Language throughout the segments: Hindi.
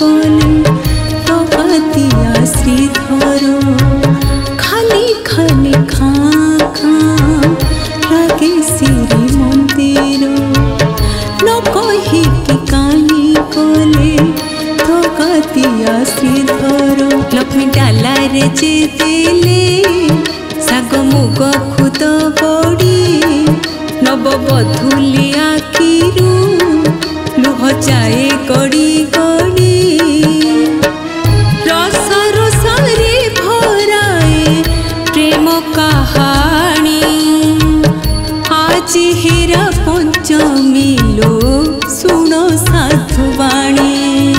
कले तपतिया श्रीधर खाली खाली खा खा लगे श्री मंदिर न कही कि काली कले तपतिया श्रीधर लक्ष्मी डाला रे जे देले साग मुग खुद बड़ी नवबधूली आखिरू लुह जाए गड़ी गड़ी रस रसरे भराए प्रेम कहानी आज हेरा पंचमी लो सुनो साधुवाणी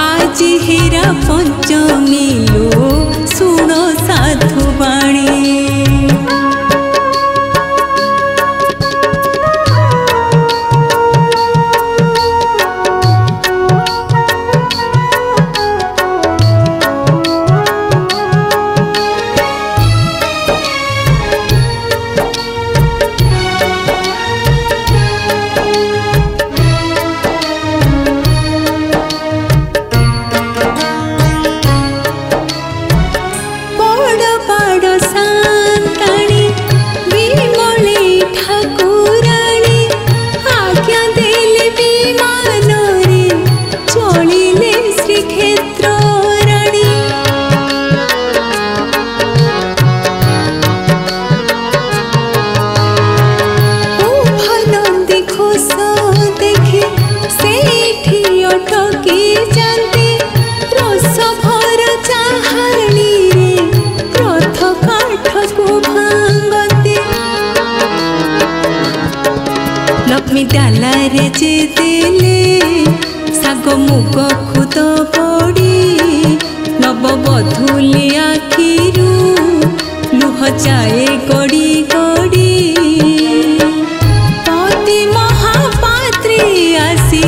आज हेरा पंचमी लो सुनो साधुवाणी लक्ष्मी डाला रे जे देले साग मुग खुद बड़ी नवबधूली आखिरू लुह जाए गड़ी गड़ी पति महापात्री आसी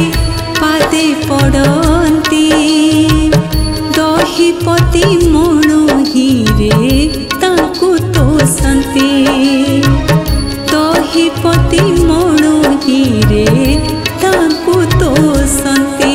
पादे पड़ती दहीपति मणोही रे ताकू तोसंती दहीपति मणोही रे ताकू तोसंती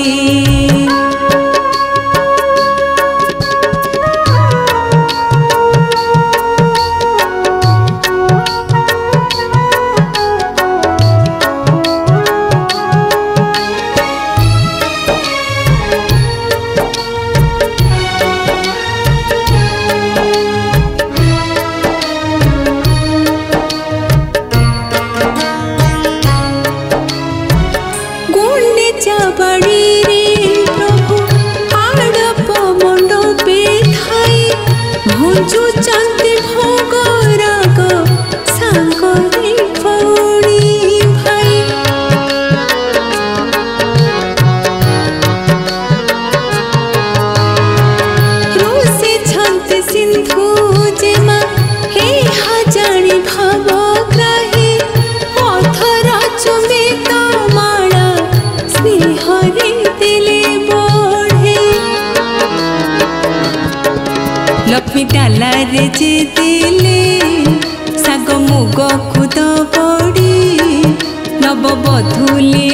बड़ी रे प्रभु आड़प मंडपे थाई भंजु चंदी भोग राग सांगरे भौणी भाई रोसे छंती सिंधु जेमा हे हजाणी भवग्राही अथरा चुमित माला हरे दिले बढ़े लक्ष्मी डाला रे जे देले साग मुग खुद बड़ी नवबधूली